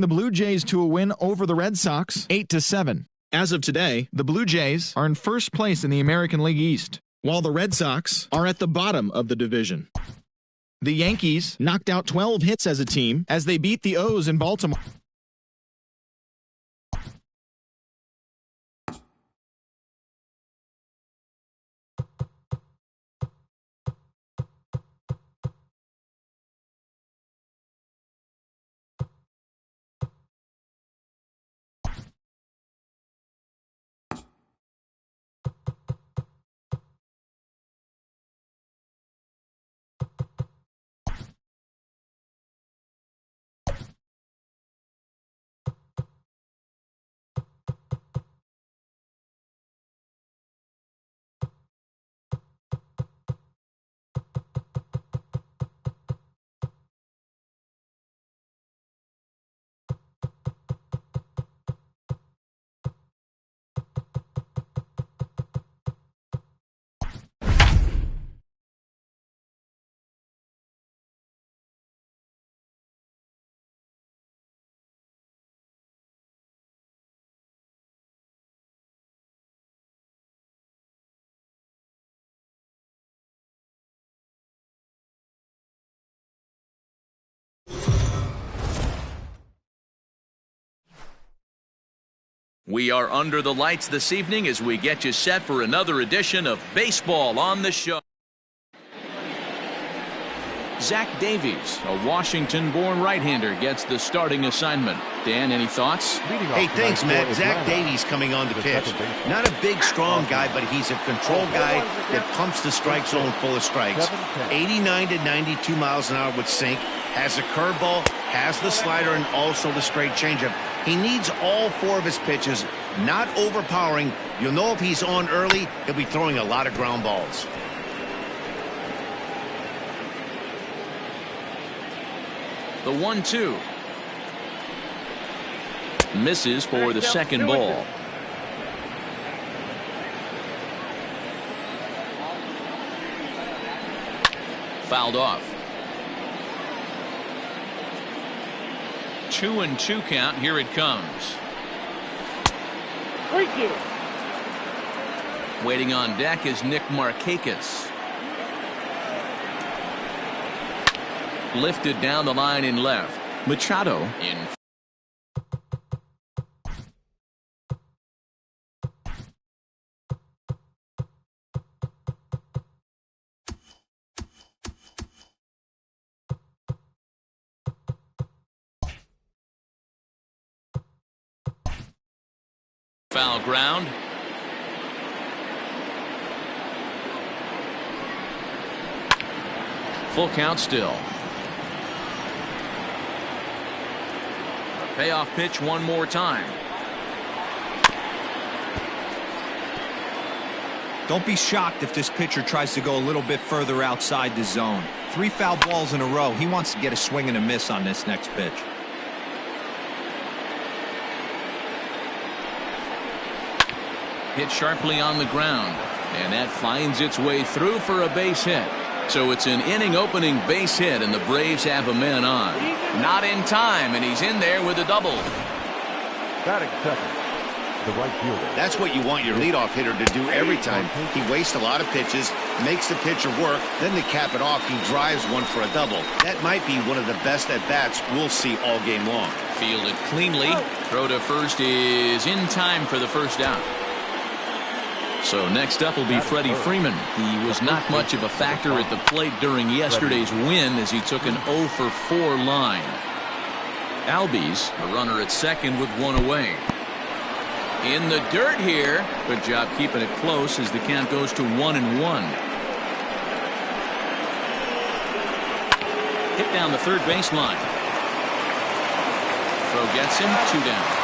the Blue Jays to a win over the Red Sox 8-7. As of today, the Blue Jays are in first place in the American League East, while the Red Sox are at the bottom of the division. The Yankees knocked out 12 hits as a team as they beat the O's in Baltimore. We are under the lights this evening as we get you set for another edition of Baseball on the Show. Zach Davies, a Washington-born right-hander, gets the starting assignment. Dan, any thoughts? Hey, thanks, Matt. Zach Davies coming on to pitch. Not a big, strong guy, but he's a control guy that pumps the strike zone full of strikes. 89 to 92 miles an hour with sink. Has a curveball, has the slider, and also the straight changeup. He needs all four of his pitches, not overpowering. You'll know if he's on early, he'll be throwing a lot of ground balls. The 1-2. Misses for the second ball. Fouled off. 2-2 count. Here it comes. Waiting on deck is Nick Markakis. Lifted down the line in left. Machado in. Foul ground. Full count still. Payoff pitch one more time. Don't be shocked if this pitcher tries to go a little bit further outside the zone. 3 foul balls in a row. He wants to get a swing and a miss on this next pitch. Hit sharply on the ground, and that finds its way through for a base hit. So it's an inning opening base hit, and the Braves have a man on. Not in time, and he's in there with a double. Batting second, the right fielder. That's what you want your leadoff hitter to do every time. He wastes a lot of pitches, makes the pitcher work, then to cap it off, he drives one for a double. That might be one of the best at-bats we'll see all game long. Fielded cleanly. Throw to first is in time for the first out. So next up will be Freddie Freeman. He was not much of a factor at the plate during yesterday's win as he took an 0 for 4 line. Albies, a runner at second with one away. In the dirt here. Good job keeping it close as the count goes to 1-1. Hit down the third baseline. Throw gets him 2 down.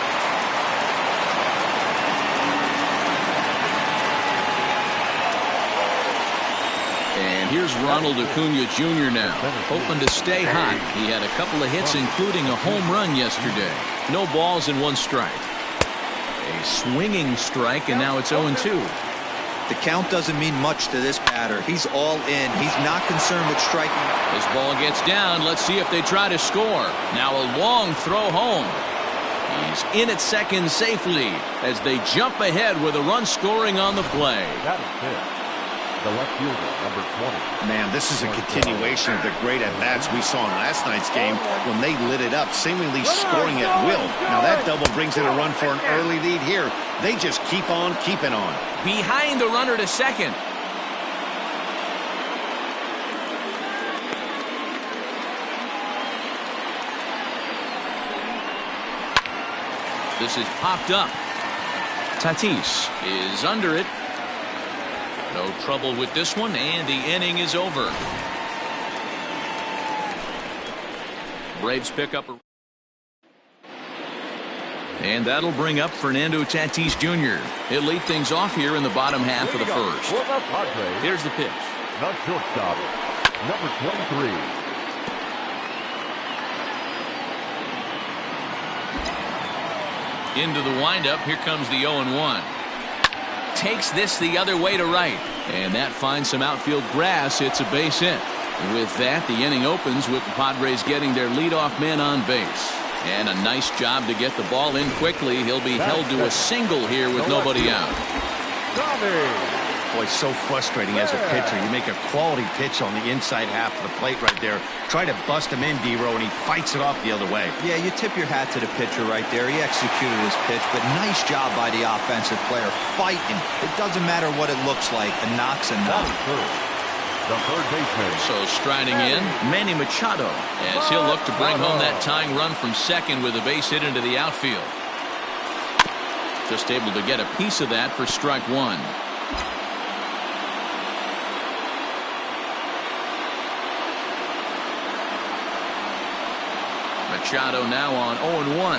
And here's Ronald Acuna Jr. now, hoping to stay hot. He had a couple of hits, including a home run yesterday. No balls and 1 strike. A swinging strike, and now it's 0-2. The count doesn't mean much to this batter. He's all in. He's not concerned with striking. This ball gets down. Let's see if they try to score. Now a long throw home. He's in at second safely as they jump ahead with a run scoring on the play. That is it. The left fielder, number 20. Man, this is a continuation of the great at-bats we saw in last night's game when they lit it up, seemingly scoring at will. Now that double brings in a run for an early lead here. They just keep on keeping on. Behind the runner to second. This is popped up. Tatis is under it. No trouble with this one, and the inning is over. Braves pick up and that'll bring up Fernando Tatis Jr. He'll lead things off here in the bottom half of the first. Here's the pitch. The shortstop, number 23. Into the windup. Here comes the 0-1. Takes this the other way to right. And that finds some outfield grass. It's a base hit. With that, the inning opens with the Padres getting their leadoff man on base. And a nice job to get the ball in quickly. He'll be held to a single here with nobody out. Boy, so frustrating as a pitcher. You make a quality pitch on the inside half of the plate right there. Try to bust him in, D-Row, and he fights it off the other way. Yeah, you tip your hat to the pitcher right there. He executed his pitch, but nice job by the offensive player fighting. It doesn't matter what it looks like. A knock's a knock. The third baseman. So striding in, Manny Machado, as he'll look to bring home that tying run from second with a base hit into the outfield. Just able to get a piece of that for strike one. Machado now on 0-1.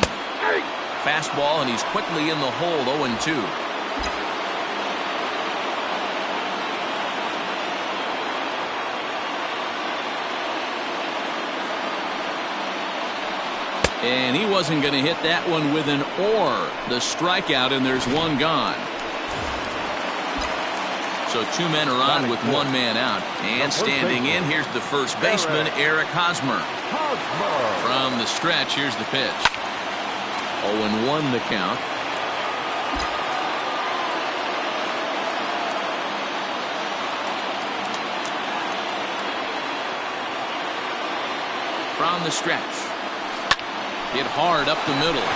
Fastball, and he's quickly in the hole. 0-2. And he wasn't going to hit that one with an or. The strikeout, and there's one gone. So two men are on with one man out. And standing in, here's the first baseman, Eric Hosmer. From the stretch, here's the pitch. 0-1 the count. From the stretch. Hit hard up the middle.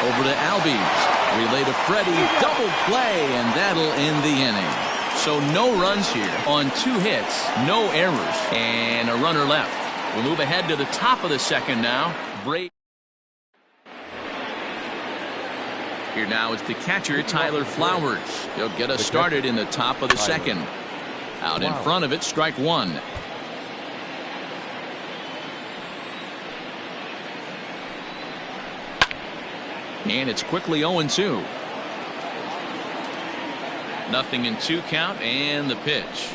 Over to Albies. Relay to Freddie. Double play, and that'll end the inning. So no runs here on 2 hits, no errors, and a runner left. We'll move ahead to the top of the second now. Here now is the catcher, Tyler Flowers. He'll get us started in the top of the second. Out in front of it, strike one. And it's quickly 0-2. Nothing in 2 count, and the pitch.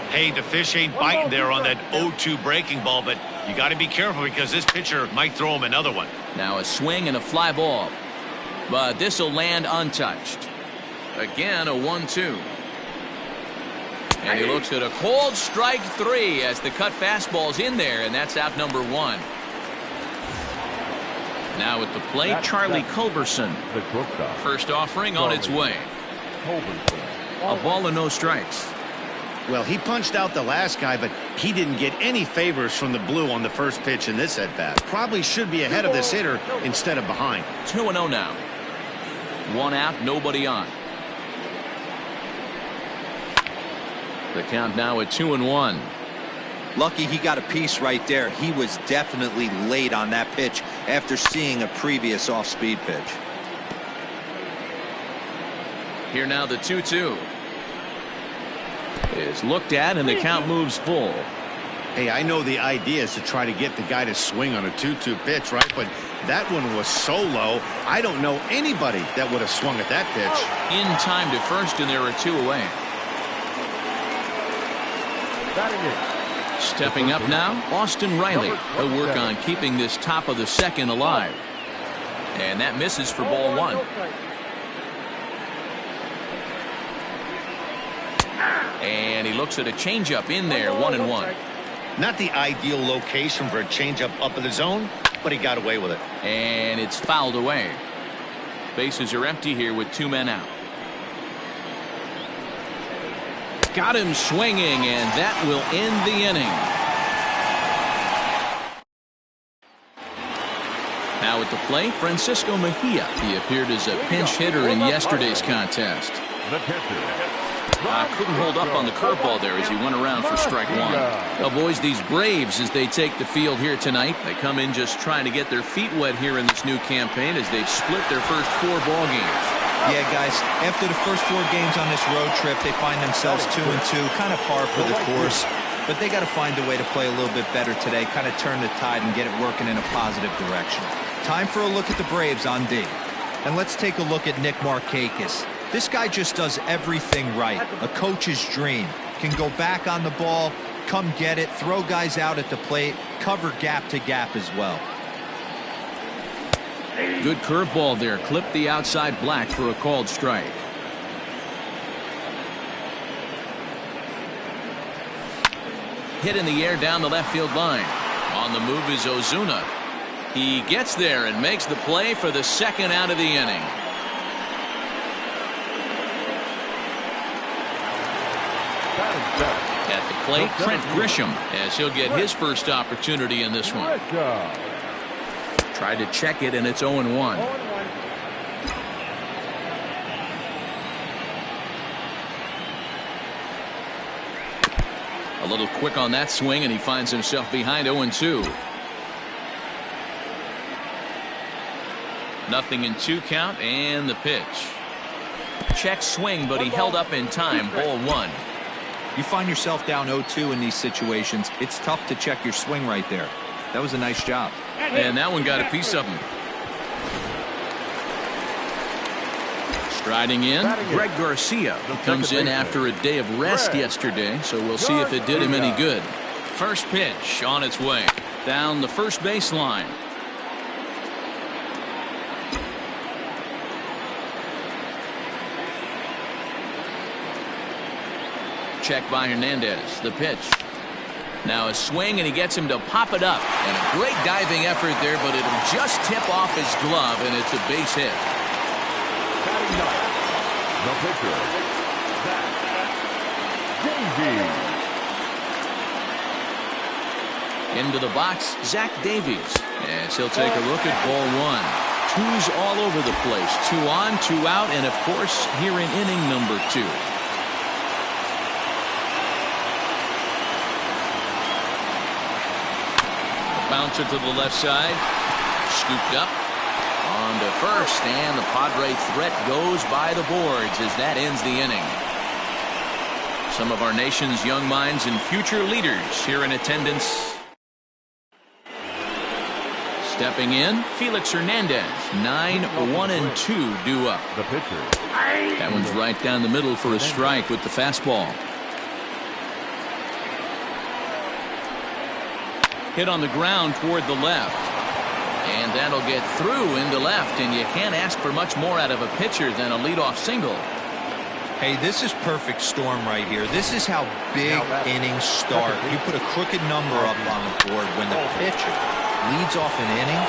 Hey, the fish ain't biting there on that 0-2 breaking ball, but you got to be careful because this pitcher might throw him another one. Now a swing and a fly ball. But this will land untouched. Again, a 1-2. And he looks at a cold strike 3 as the cut fastball's in there, and that's out number 1. Now at the plate, Charlie Culberson. First offering on its way. A ball and no strikes. Well, he punched out the last guy, but he didn't get any favors from the blue on the first pitch in this at-bat. Probably should be ahead of this hitter instead of behind. 2-0 now. 1 out, nobody on. The count now at 2-1. Lucky he got a piece right there. He was definitely late on that pitch after seeing a previous off-speed pitch. Here now the 2-2 is looked at, and the count moves full. Hey, I know the idea is to try to get the guy to swing on a 2-2 pitch, right? But that one was so low, I don't know anybody that would have swung at that pitch. In time to first, and there are 2 away. Stepping up now, Austin Riley. He'll work on keeping this top of the second alive. And that misses for ball 1. And he looks at a changeup in there, 1-1. Not the ideal location for a changeup up in the zone, but he got away with it. And it's fouled away. Bases are empty here with 2 men out. Got him swinging, and that will end the inning. Now at the plate, Francisco Mejia. He appeared as a pinch hitter in yesterday's contest. Couldn't hold up on the curveball there as he went around for strike 1. Well, boys, these Braves, as they take the field here tonight, they come in just trying to get their feet wet here in this new campaign as they've split their first 4 ball games. Yeah, guys, after the first 4 games on this road trip, they find themselves 2-2, kind of par for the course. But they got to find a way to play a little bit better today, kind of turn the tide and get it working in a positive direction. Time for a look at the Braves on D. And let's take a look at Nick Markakis. This guy just does everything right. A coach's dream. Can go back on the ball, come get it, throw guys out at the plate, cover gap to gap as well. Good curveball there. Clipped the outside black for a called strike. Hit in the air down the left field line. On the move is Ozuna. He gets there and makes the play for the second out of the inning. At the plate, Trent Grisham, as he'll get his first opportunity in this one. Tried to check it, and it's 0-1. A little quick on that swing, and he finds himself behind 0-2. Nothing in 2 count, and the pitch. Check swing, but he held up in time. Ball 1. You find yourself down 0-2 in these situations, it's tough to check your swing right there. That was a nice job. And that one got a piece of him. Striding in, Greg Garcia. He comes in after a day of rest yesterday, so we'll see if it did him any good. First pitch on its way. Down the first baseline. Check by Hernandez. The pitch. Now a swing, and he gets him to pop it up. And a great diving effort there, but it'll just tip off his glove, and it's a base hit. The pitcher, Davies. Into the box, Zach Davies. As he'll take a look at ball 1. 2s all over the place. 2 on, 2 out, and of course, here in inning number 2. Bouncer to the left side. Scooped up. On to first, and the Padre threat goes by the boards as that ends the inning. Some of our nation's young minds and future leaders here in attendance. Stepping in, Felix Hernandez. 9-1-2 due up. The pitcher. That one's right down the middle for a strike with the fastball. Hit on the ground toward the left. And that'll get through into left, and you can't ask for much more out of a pitcher than a leadoff single. Hey, this is perfect storm right here. This is how big innings start. You put a crooked number up on the board when the pitcher leads off an inning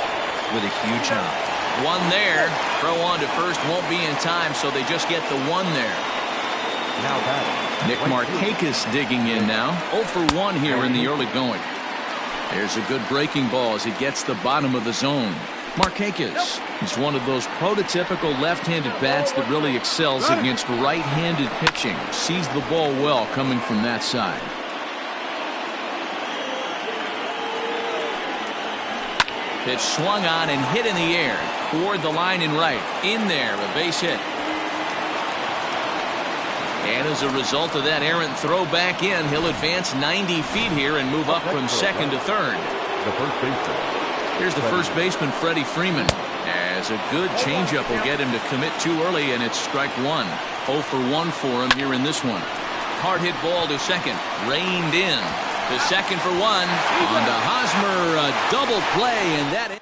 with a huge knock. One there. Throw on to first won't be in time, so they just get the 1 there. Now batting. Nick Markakis digging in now. 0 for 1 here in the early going. There's a good breaking ball as he gets the bottom of the zone. Markakis is one of those prototypical left-handed bats that really excels against right-handed pitching. Sees the ball well coming from that side. Pitch swung on and hit in the air toward the line and right. In there, a base hit. And as a result of that errant throw back in, he'll advance 90 feet here and move up from second to third. The first baseman. Here's the first baseman, Freddie Freeman. As a good changeup will get him to commit too early, and it's strike 1. 0 for 1 for him here in this one. Hard hit ball to second. Reined in. To second for 1. On to Hosmer, a double play, and that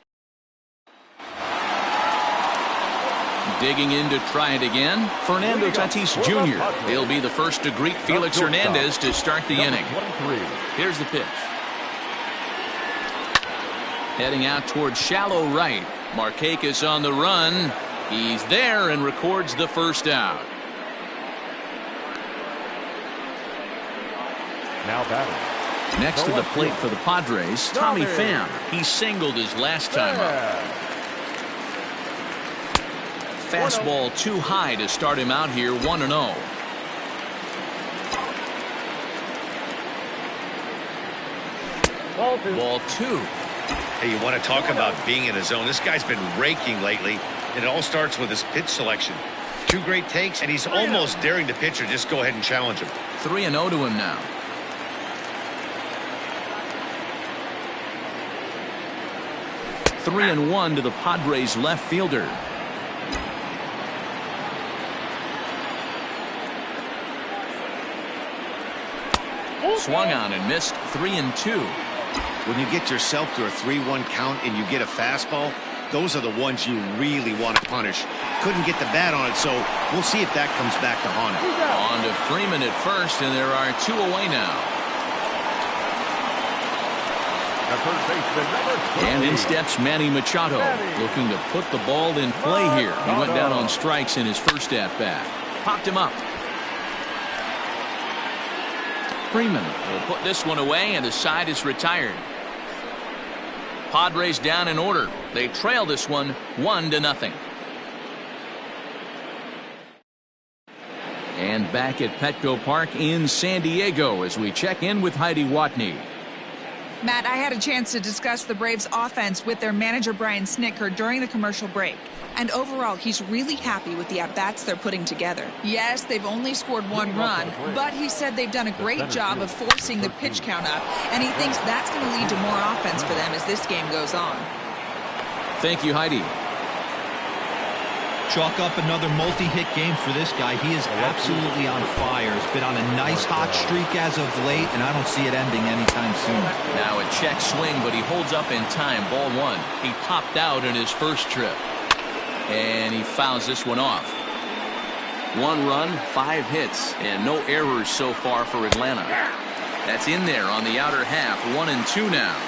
Digging in to try it again, Fernando Tatis Jr. He'll be the first to greet Felix Hernandez to start the inning. Here's the pitch. Heading out towards shallow right. Markakis on the run. He's there and records the first out. Now batting. Next to the plate for the Padres, Tommy Pham. He singled his last time up. Fastball too high to start him out here, 1-0. Ball two. Hey, you want to talk about being in a zone? This guy's been raking lately, and it all starts with his pitch selection. Two great takes, and he's almost daring the pitcher just go ahead and challenge him. 3-0 to him now. Three and one to the Padres left fielder. Swung on and missed. 3-2. When you get yourself to a 3-1 count and you get a fastball, those are the ones you really want to punish. Couldn't get the bat on it, so we'll see if that comes back to haunt him. On to Freeman at first, and there are two away now. And in steps Manny Machado, looking to put the ball in play here. He went down on strikes in his first at-bat. Popped him up. Freeman will put this one away, and the side is retired. Padres down in order. They trail this one 1-0. And back at Petco Park in San Diego as we check in with Heidi Watney. Matt, I had a chance to discuss the Braves offense with their manager Brian Snitker during the commercial break. And overall, he's really happy with the at-bats they're putting together. Yes, they've only scored one run, but he said they've done a great job of forcing the pitch count up, and he thinks that's going to lead to more offense for them as this game goes on. Thank you, Heidi. Chalk up another multi-hit game for this guy. He is absolutely on fire. He's been on a nice hot streak as of late, and I don't see it ending anytime soon. Now a check swing, but he holds up in time. Ball one. He popped out in his first trip. And he fouls this one off. 1 run, 5 hits, and no errors so far for Atlanta. That's in there on the outer half. 1-2 now.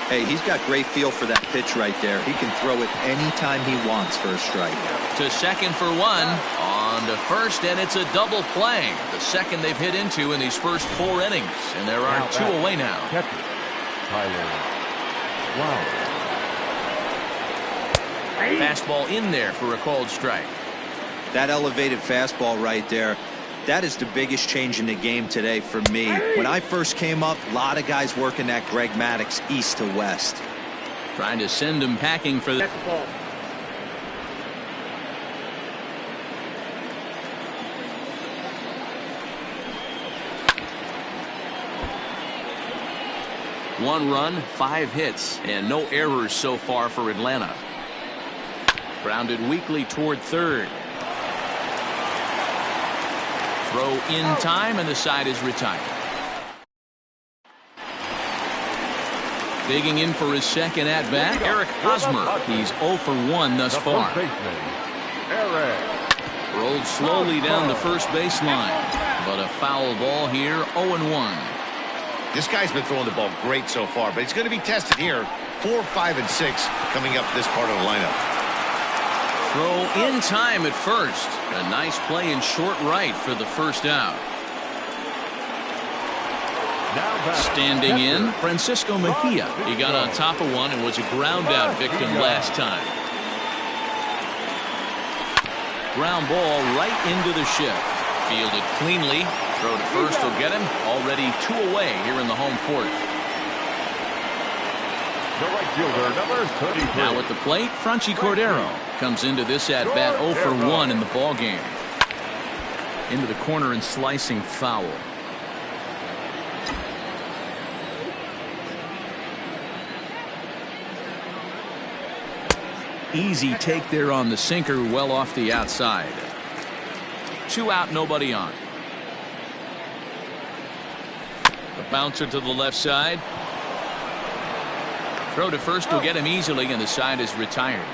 Hey, he's got great feel for that pitch right there. He can throw it anytime he wants for a strike. To second for one. On to first, and it's a double play. The second they've hit into in these first 4 innings. And there are 2 away now. Fastball in there for a called strike. That elevated fastball right there, that is the biggest change in the game today for me. When I first came up, a lot of guys working that Greg Maddux east to west. Trying to send him packing for the ball. One run, 5 hits, and no errors so far for Atlanta. Grounded weakly toward third. Throw in time, and the side is retired. Digging in for his second at-bat, Eric Hosmer. He's 0 for 1 thus far. Rolled slowly down the first baseline, but a foul ball here, 0-1. This guy's been throwing the ball great so far, but he's going to be tested here. 4, 5, and 6 coming up this part of the lineup. Throw in time at first. A nice play in short right for the first out. Standing in, Francisco Mejia. He got on top of one and was a ground out victim last time. Ground ball right into the shift. Fielded cleanly. Throw to first will get him. Already 2 away here in the home court. The right fielder, number 33. Now at the plate, Franchy Cordero comes into this at-bat 0 for 1 in the ball game. Into the corner and slicing foul. Easy take there on the sinker, well off the outside. 2 out, nobody on. The bouncer to the left side. Throw to first will get him easily, and the side is retired.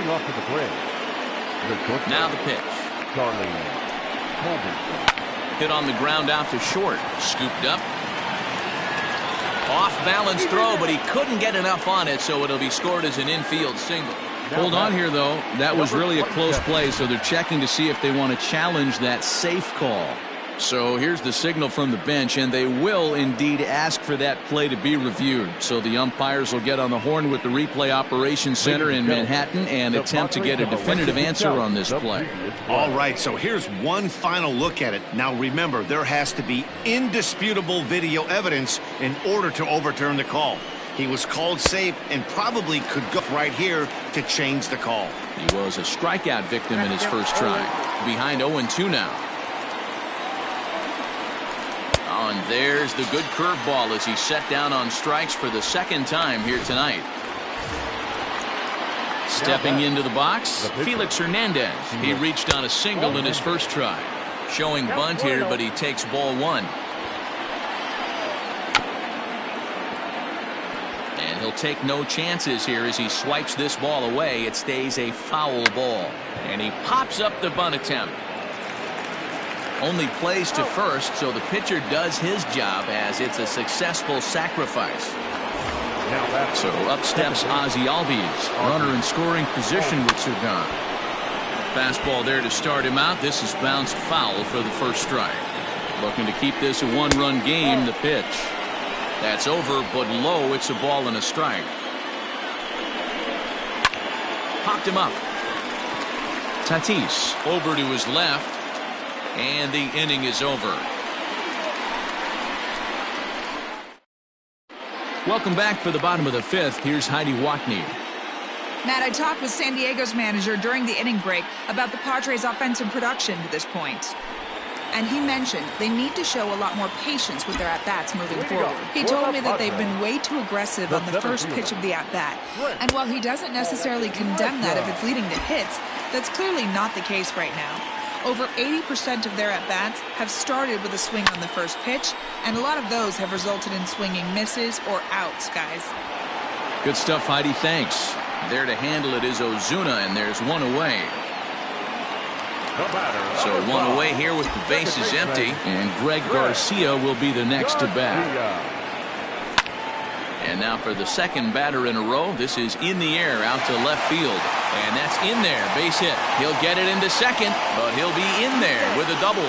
Leading off to the Braves, the shortstop, Now the pitch. Charlie Colby. Hit on the ground out to short. Scooped up. Off balance throw, but he couldn't get enough on it, so it'll be scored as an infield single. Hold on here, though. That was really a close play, so they're checking to see if they want to challenge that safe call. So here's the signal from the bench, and they will indeed ask for that play to be reviewed. So the umpires will get on the horn with the replay operations center in Manhattan and attempt to get a definitive answer on this play. All right, so here's one final look at it. Now remember, there has to be indisputable video evidence in order to overturn the call. He was called safe and probably could go right here to change the call. He was a strikeout victim in his first try. Behind 0-2 now. Oh, and there's the good curveball as he set down on strikes for the second time here tonight. Stepping into the box, Felix Hernandez. He reached on a single in his first try. Showing bunt here, but he takes ball one. And he'll take no chances here as he swipes this ball away. It stays a foul ball. And he pops up the bunt attempt. Only plays to first, so the pitcher does his job as it's a successful sacrifice. So up steps Ozzie Albies, runner in scoring position with Sugan. Fastball there to start him out. This is bounced foul for the first strike. Looking to keep this a one-run game. The pitch. That's over, but low. It's a ball and a strike. Popped him up. Tatis over to his left. And the inning is over. Welcome back for the bottom of the fifth. Here's Heidi Watney. Matt, I talked with San Diego's manager during the inning break about the Padres' offensive production to this point. And he mentioned they need to show a lot more patience with their at-bats moving forward. He told me that they've been way too aggressive on the first pitch of the at-bat. And while he doesn't necessarily condemn that if it's leading to hits, that's clearly not the case right now. Over 80% of their at-bats have started with a swing on the first pitch, and a lot of those have resulted in swinging misses or outs, guys. Good stuff, Heidi. Thanks. There to handle it is Ozuna, and there's one away. So one away here with the bases empty, and Greg Garcia will be the next to bat. And now for the second batter in a row. This is in the air out to left field. And that's in there. Base hit. He'll get it into second, but he'll be in there with a double.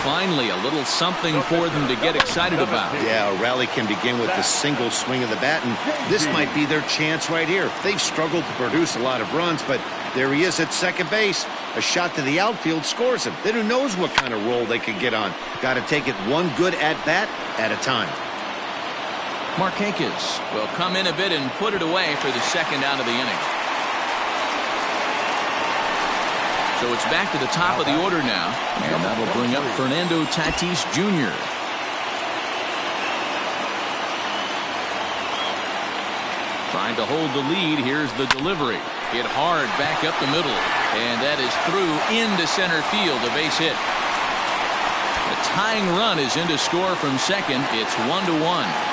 Finally, a little something for them to get excited about. Yeah, a rally can begin with the single swing of the bat, and this might be their chance right here. They've struggled to produce a lot of runs, but there he is at second base. A shot to the outfield scores him. Then who knows what kind of roll they could get on. Got to take it one good at-bat at a time. Markakis will come in a bit and put it away for the second out of the inning. So it's back to the top of the order now, and that'll bring up Fernando Tatis Jr. Trying to hold the lead. Here's the delivery. Hit hard back up the middle, and that is through into center field. A base hit. The tying run is in to score from second. It's 1-1.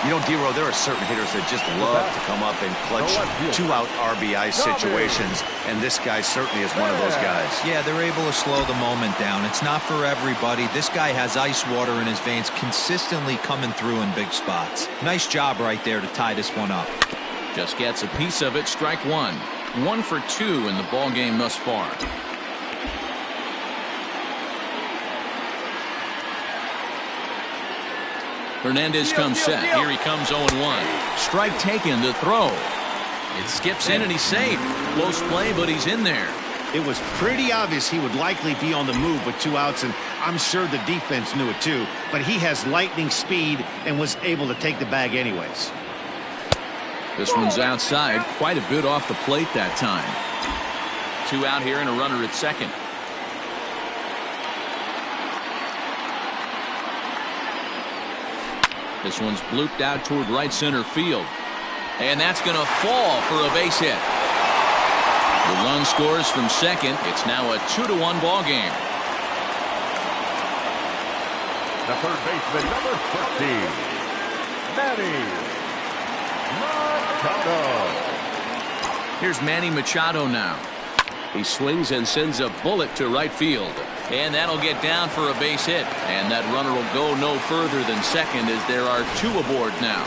You know, D-Row, there are certain hitters that just love to come up in clutch two-out RBI situations, and this guy certainly is one of those guys. Yeah, they're able to slow the moment down. It's not for everybody. This guy has ice water in his veins, consistently coming through in big spots. Nice job right there to tie this one up. Just gets a piece of it. Strike one. 1 for 2 in the ball game thus far. Hernandez comes set. Here he comes 0-1. Strike taken to throw. It skips in and he's safe. Close play, but he's in there. It was pretty obvious he would likely be on the move with 2 outs, and I'm sure the defense knew it too. But he has lightning speed and was able to take the bag anyways. This one's outside. Quite a bit off the plate that time. 2 out here and a runner at second. This one's blooped out toward right center field. And that's going to fall for a base hit. The run scores from second. It's now a 2-1 ball game. The third baseman, number 15, Manny Machado. Here's Manny Machado now. He swings and sends a bullet to right field. And that'll get down for a base hit. And that runner will go no further than second as there are 2 aboard now.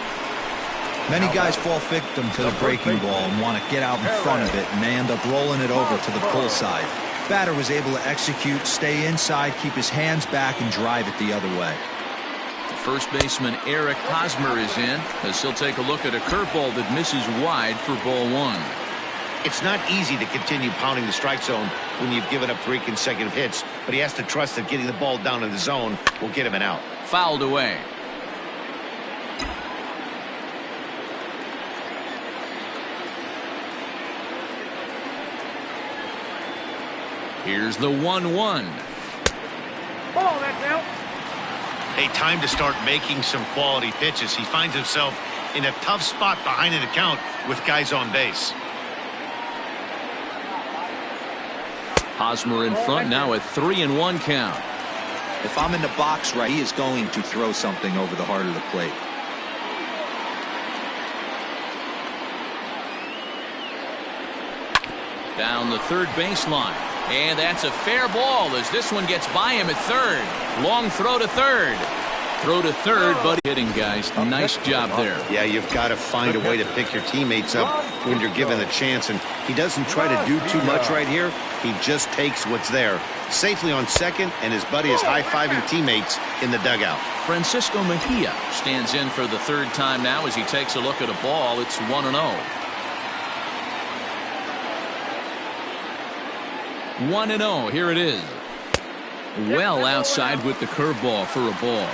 Many guys fall victim to the breaking ball and want to get out in front of it, and they end up rolling it over to the pull side. Batter was able to execute, stay inside, keep his hands back, and drive it the other way. First baseman Eric Hosmer is in as he'll take a look at a curveball that misses wide for ball 1. It's not easy to continue pounding the strike zone when you've given up 3 consecutive hits, but he has to trust that getting the ball down in the zone will get him an out. Fouled away. Here's the 1-1. Hey, time to start making some quality pitches. He finds himself in a tough spot behind an account with guys on base. Hosmer in front now at 3-1 count. If I'm in the box right, he is going to throw something over the heart of the plate. Down the third baseline. And that's a fair ball as this one gets by him at third. Long throw to third. Throw to third, but hitting, guys. Nice job there. Yeah, you've got to find a way to pick your teammates up when you're given the chance. And he doesn't try to do too much right here. He just takes what's there. Safely on second, and his buddy is high-fiving teammates in the dugout. Francisco Mejia stands in for the third time now as he takes a look at a ball. It's 1-0. 1-0. Here it is. Well outside with the curveball for a ball.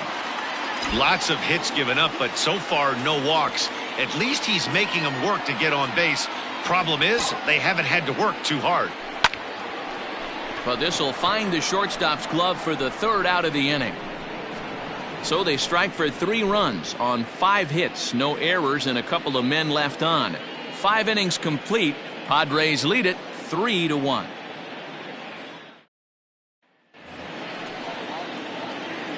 Lots of hits given up, but so far no walks. At least he's making them work to get on base. Problem is, they haven't had to work too hard. But this will find the shortstop's glove for the third out of the inning. So they strike for 3 runs on 5 hits, no errors, and a couple of men left on. 5 innings complete. Padres lead it 3-1.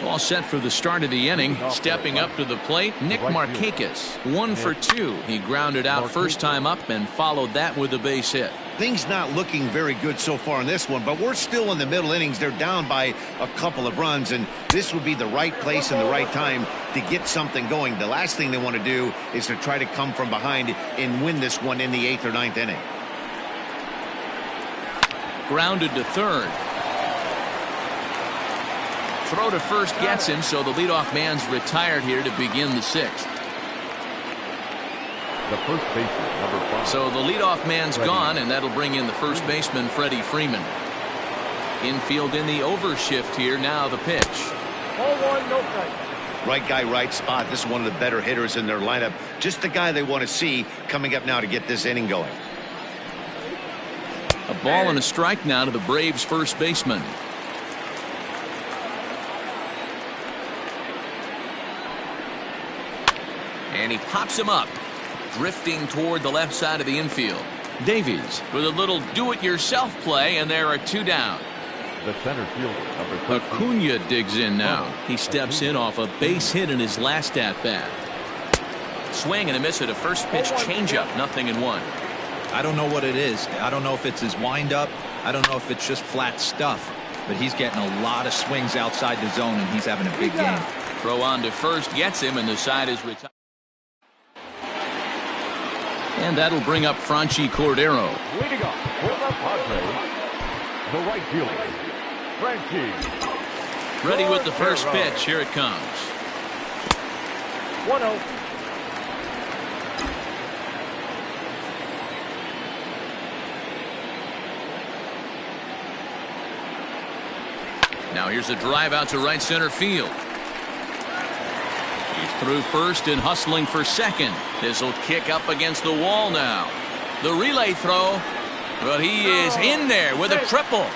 All set for the start of the inning. Stepping up to the plate, Nick Markakis. 1 for 2. He grounded out first time up and followed that with a base hit. Things not looking very good so far in this one, but we're still in the middle innings. They're down by a couple of runs, and this would be the right place and the right time to get something going. The last thing they want to do is to try to come from behind and win this one in the 8th or 9th inning. Grounded to third. Throw to first gets him, so the leadoff man's retired here to begin the 6th. The first baseman, number 5. So the leadoff man's gone, and that'll bring in the first baseman, Freddie Freeman. Infield in the overshift here. Now the pitch. 0-1, no strike. Right guy, right spot. This is one of the better hitters in their lineup. Just the guy they want to see coming up now to get this inning going. A ball and a strike now to the Braves' first baseman. And he pops him up, drifting toward the left side of the infield. Davies with a little do-it-yourself play, and there are 2 down. The center fielder, number 13. Acuna digs in now. He steps in off a base hit in his last at-bat. Swing and a miss at a first pitch changeup. 0-1. I don't know what it is. I don't know if it's his windup. I don't know if it's just flat stuff. But he's getting a lot of swings outside the zone, and he's having a big game. Throw on to first gets him, and the side is retired. And that'll bring up Franchi Cordero. Leading up for the Padres, the right fielder, Franchi. Ready with the first pitch. Here it comes. 1-0. Now here's a drive out to right center field. He's through first and hustling for second. This will kick up against the wall now. The relay throw, but he is in there with a triple.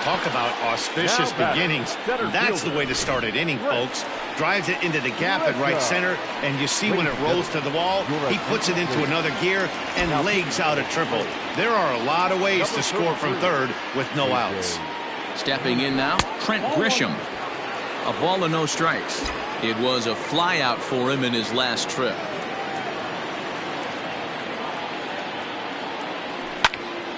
Talk about auspicious beginnings. That's the way to start an inning, folks. Drives it into the gap at right center, and you see when it rolls to the wall, he puts it into another gear and legs out a triple. There are a lot of ways to score from third with no outs. Stepping in now, Trent Grisham. A ball and no strikes. It was a fly out for him in his last trip.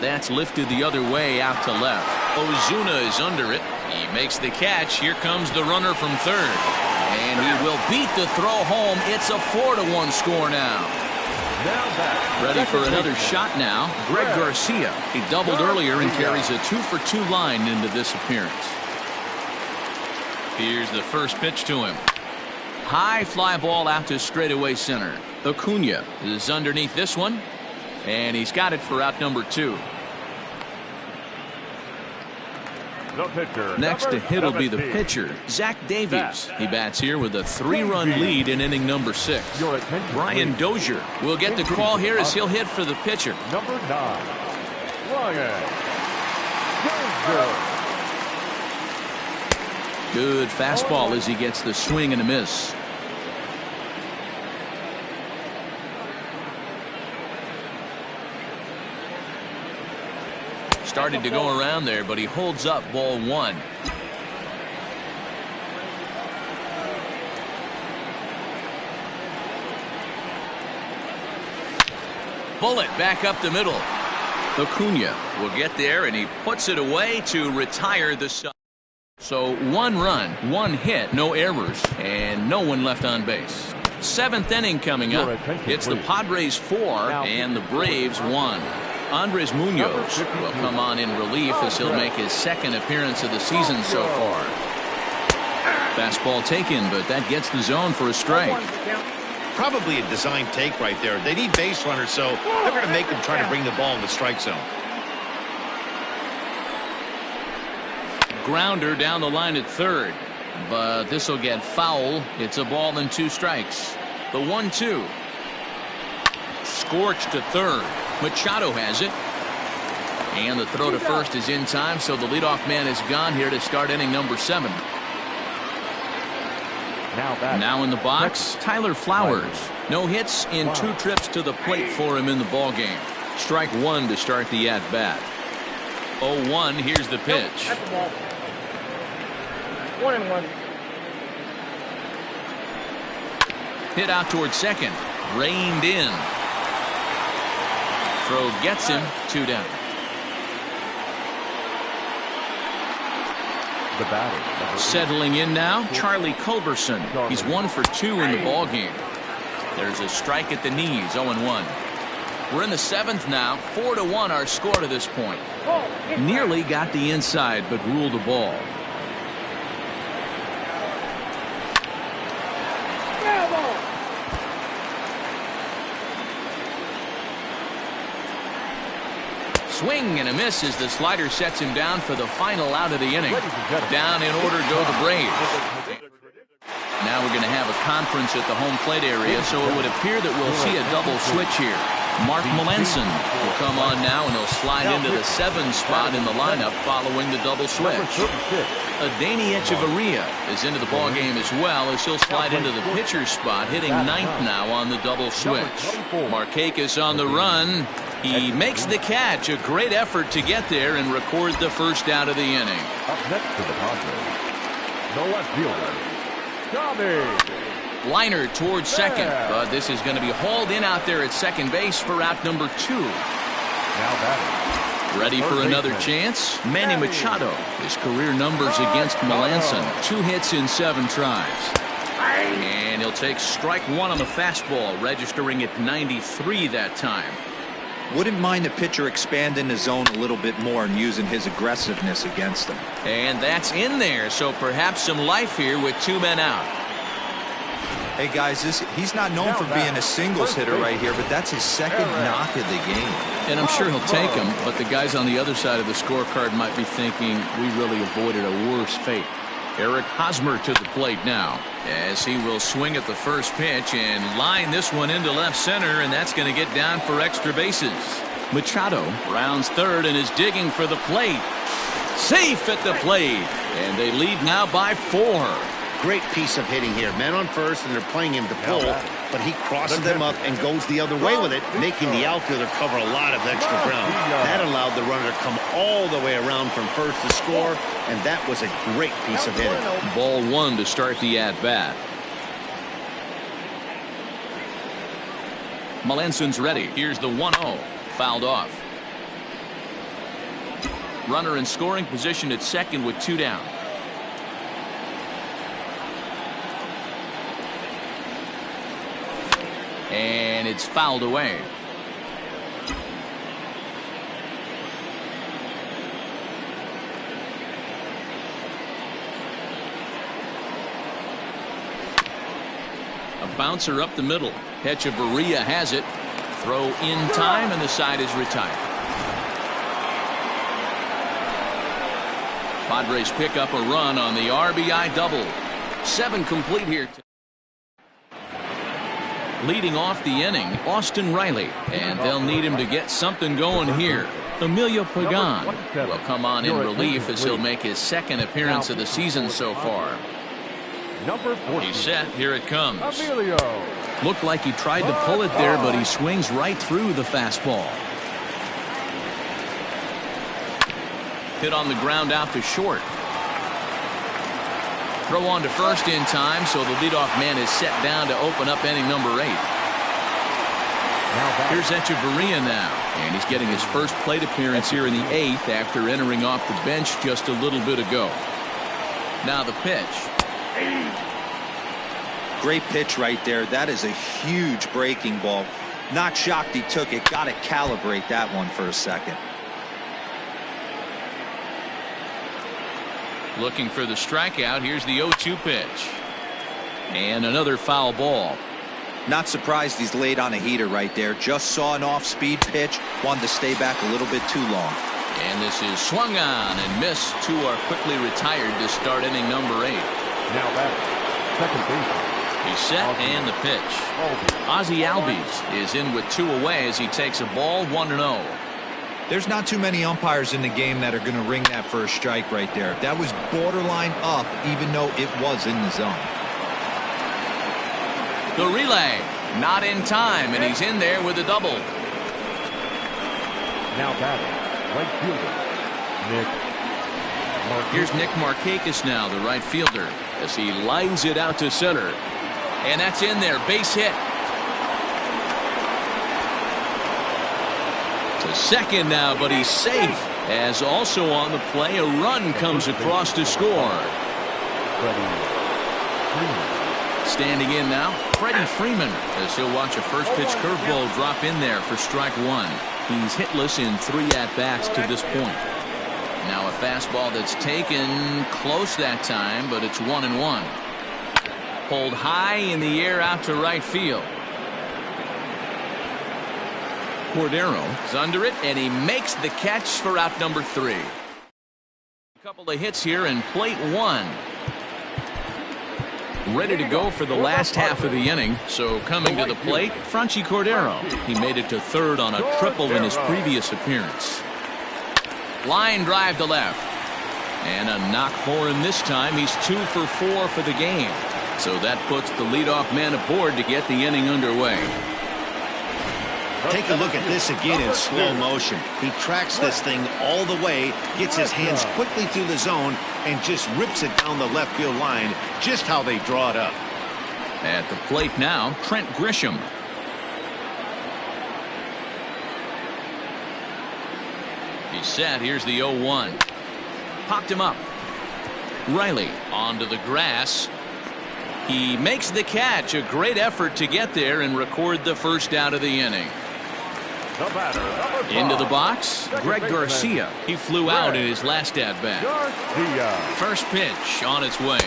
That's lifted the other way out to left. Ozuna is under it. He makes the catch. Here comes the runner from third. And he will beat the throw home. It's a 4-1 score now. Ready for another shot now. Greg Garcia. He doubled earlier and carries a 2-for-2 line into this appearance. Here's the first pitch to him. High fly ball out to straightaway center. Acuna is underneath this one. And he's got it for out number 2. Next to hit will be the pitcher, Zach Davies. He bats here with a 3-run lead in inning number 6. Brian Dozier will get the call here as he'll hit for the pitcher. Number 9, Brian Dozier. Good fastball as he gets the swing and a miss. Started to go around there, but he holds up ball 1. Bullet back up the middle. Acuna will get there, and he puts it away to retire the side. So 1 run, 1 hit, no errors, and no one left on base. 7th inning coming up. It's the Padres 4 and the Braves 1. Andres Munoz will come on in relief as he'll make his 2nd appearance of the season so far. Fastball taken, but that gets the zone for a strike. Probably a design take right there. They need base runners, so they're going to make them try to bring the ball in the strike zone. Grounder down the line at third, but this will get foul. It's a ball and 2 strikes. The 1-2. Scorched to third. Machado has it. And the throw to first is in time, so the leadoff man is gone here to start inning number 7. Now in the box, Tyler Flowers. No hits in 2 trips to the plate for him in the ballgame. Strike 1 to start the at-bat. 0-1, here's the pitch. 1-1. Hit out towards second. Reined in. Throw gets him, 2 down. Settling in now, Charlie Culberson. He's 1 for 2 in the ball game. There's a strike at the knees, 0-1. We're in the 7th now, 4-1 our score to this point. Nearly got the inside, but ruled a ball. Swing and a miss as the slider sets him down for the final out of the inning. Down in order go the Braves. Now we're going to have a conference at the home plate area, so it would appear that we'll see a double switch here. Mark Melanson will come on now, and he'll slide into the 7 spot in the lineup following the double switch. Adeiny Echeverria is into the ballgame as well, as he'll slide into the pitcher's spot, hitting 9th now on the double switch. Markakis on the run. He makes the catch. A great effort to get there and record the first out of the inning. Up next to the Padres, the left fielder, Tommy. Liner towards second, but this is going to be hauled in out there at second base for out number 2. Now batting. Ready for another chance? Manny Machado. His career numbers against Melanson. 2 hits in 7 tries. And he'll take strike 1 on the fastball, registering at 93 that time. Wouldn't mind the pitcher expanding the zone a little bit more and using his aggressiveness against them. And that's in there, so perhaps some life here with 2 men out. Hey guys, he's not known for being a singles hitter right here, but that's his 2nd knock of the game. And I'm sure he'll take him, but the guys on the other side of the scorecard might be thinking we really avoided a worse fate. Eric Hosmer to the plate now, as he will swing at the first pitch and line this one into left center, and that's going to get down for extra bases. Machado rounds third and is digging for the plate. Safe at the plate, and they lead now by 4. Great piece of hitting here. Men on first, and they're playing him to pull, but he crosses them up and goes the other way with it, making the outfielder cover a lot of extra ground. That allowed the runner to come all the way around from first to score, and that was a great piece of hitting. Ball 1 to start the at-bat. Melanson's ready. Here's the 1-0. Fouled off. Runner in scoring position at second with 2 down. And it's fouled away. A bouncer up the middle. Hechavarria has it. Throw in time, and the side is retired. Padres pick up a run on the RBI double. 7 complete here. Leading off the inning, Austin Riley, and they'll need him to get something going here. Emilio Pagan will come on in relief as he'll make his 2nd appearance of the season so far. He's set. Here it comes. Looked like he tried to pull it there, but he swings right through the fastball. Hit on the ground out to short. Throw on to first in time, so the leadoff man is set down to open up inning number 8. Here's Hechavarria now, and he's getting his first plate appearance here in the 8th after entering off the bench just a little bit ago. Now the pitch. Great pitch right there. That is a huge breaking ball. Not shocked he took it. Got to calibrate that one for a second. Looking for the strikeout. Here's the 0-2 pitch. And another foul ball. Not surprised he's laid on a heater right there. Just saw an off-speed pitch. Wanted to stay back a little bit too long. And this is swung on and missed. 2 are quickly retired to start inning number 8. Now batter, second baseman. He's set and the pitch. Ozzie Albies is in with 2 away as he takes a ball 1-0. There's not too many umpires in the game that are going to ring that first strike right there. That was borderline up, even though it was in the zone. The relay, not in time, and he's in there with a double. Now batting, right fielder, Nick Markakis. Here's Nick Markakis now, the right fielder, as he lines it out to center. And that's in there, base hit. To second now, but he's safe. As also on the play, a run comes across to score. Standing in now, Freddie Freeman, as he'll watch a first pitch curveball drop in there for strike 1. He's hitless in 3 at-bats to this point. Now a fastball that's taken close that time, but it's 1-1. Pulled high in the air out to right field. Cordero is under it, and he makes the catch for out number 3. A couple of hits here in plate 1. Ready to go for the last half of the inning. So coming to the plate, Franchy Cordero. He made it to third on a triple in his previous appearance. Line drive to left. And a knock for him this time. He's 2 for 4 for the game. So that puts the leadoff man aboard to get the inning underway. Take a look at this again in slow motion. He tracks this thing all the way, gets his hands quickly through the zone, and just rips it down the left field line, just how they draw it up. At the plate now, Trent Grisham. He's set. Here's the 0-1. Popped him up. Riley onto the grass. He makes the catch. A great effort to get there and record the first out of the inning. The batter, number 5. Into the box, Greg Garcia. He flew out in his last at-bat. First pitch on its way.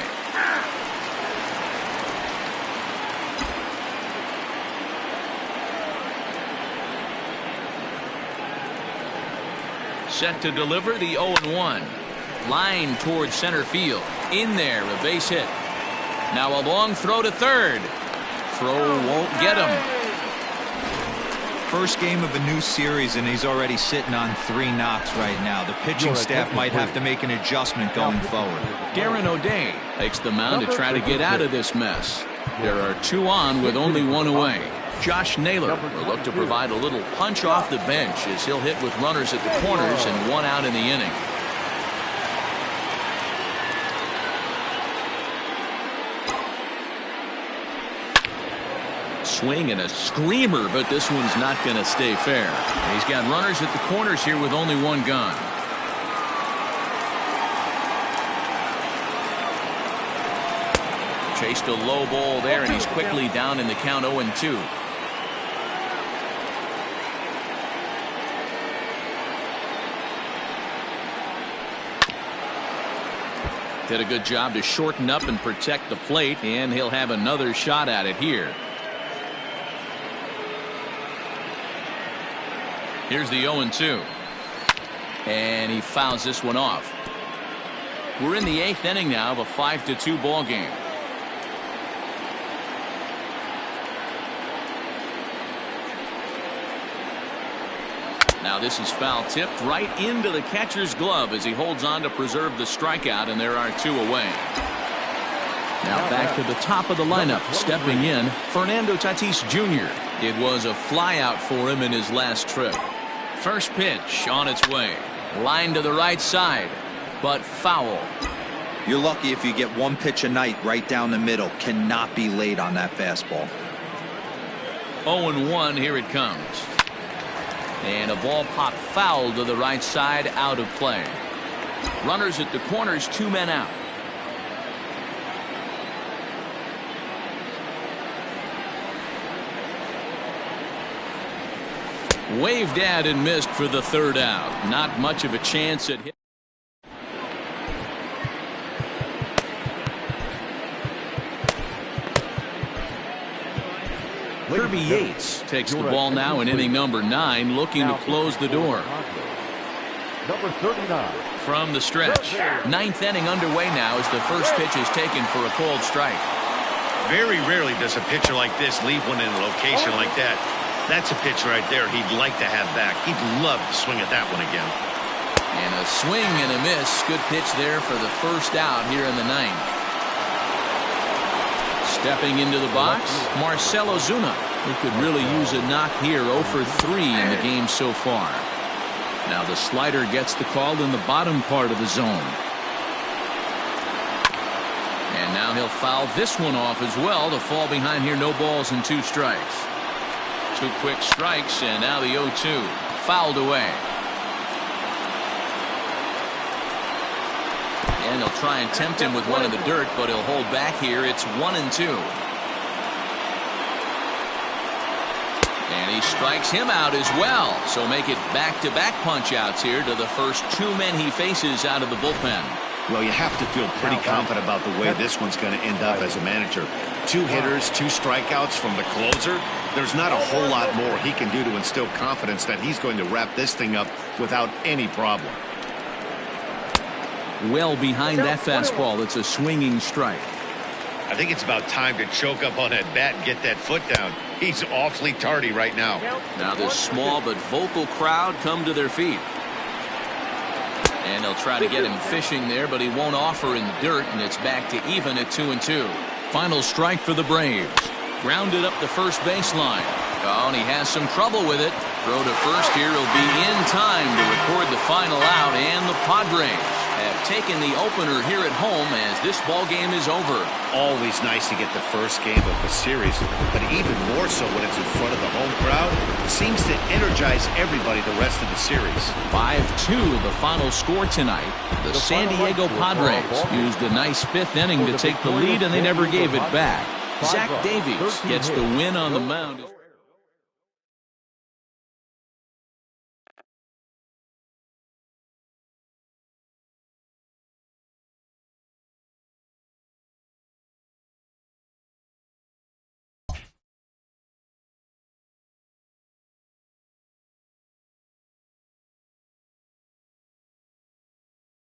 Set to deliver the 0-1. Line towards center field. In there, a base hit. Now a long throw to third. Throw won't get him. First game of a new series, and he's already sitting on 3 knocks right now. The pitching staff might have to make an adjustment going forward. Darren O'Day takes the mound to try to get out of this mess. There are 2 on with only 1 away. Josh Naylor will look to provide a little punch off the bench as he'll hit with runners at the corners and 1 out in the inning. Swing and a screamer, but this one's not going to stay fair. He's got runners at the corners here with only 1 gone. Chased a low ball there, and he's quickly down in the count 0-2. Did a good job to shorten up and protect the plate, and he'll have another shot at it here. Here's the 0-2. And he fouls this one off. We're in the 8th inning now of a 5-2 ball game. Now this is foul tipped right into the catcher's glove as he holds on to preserve the strikeout, and there are 2 away. Now back to the top of the lineup, stepping in, Fernando Tatis Jr. It was a flyout for him in his last trip. First pitch on its way. Line to the right side, but foul. You're lucky if you get one pitch a night right down the middle. Cannot be late on that fastball. 0-1, here it comes. And a ball popped foul to the right side, out of play. Runners at the corners, 2 men out. Waved at and missed for the 3rd out. Not much of a chance at hit. Kirby Yates takes the ball now in inning number 9, looking to close the door. Number 39. From the stretch. 9th inning underway now as the first pitch is taken for a called strike. Very rarely does a pitcher like this leave one in a location like that. That's a pitch right there he'd like to have back. He'd love to swing at that one again. And a swing and a miss. Good pitch there for the first out here in the 9th. Stepping into the box, Marcell Ozuna, who could really use a knock here. 0 for 3 in the game so far. Now the slider gets the call in the bottom part of the zone. And now he'll foul this one off as well to fall behind here. No balls and 2 strikes. 2 quick strikes, and now the 0-2. Fouled away. And they'll try and tempt him with one in the dirt, but he'll hold back here. It's 1-2. And he strikes him out as well. So make it back-to-back punch-outs here to the first 2 men he faces out of the bullpen. Well, you have to feel pretty confident about the way this one's going to end up as a manager. 2 hitters, 2 strikeouts from the closer. There's not a whole lot more he can do to instill confidence that he's going to wrap this thing up without any problem. Well behind that fastball. It's a swinging strike. I think it's about time to choke up on that bat and get that foot down. He's awfully tardy right now. Now this small but vocal crowd come to their feet. And they'll try to get him fishing there, but he won't offer in the dirt, and it's back to even at 2-2. Final strike for the Braves. Grounded up the first baseline. Oh, and he has some trouble with it. Throw to first here. He'll be in time to record the final out, and the Padres have taken the opener here at home as this ball game is over. Always nice to get the first game of the series, but even more so when it's in front of the home crowd. Seems to energize everybody the rest of the series. 5-2 the final score tonight. The San Diego Padres used a nice 5th inning to take the lead, and they never gave it back. Zach Davies gets the win on the mound.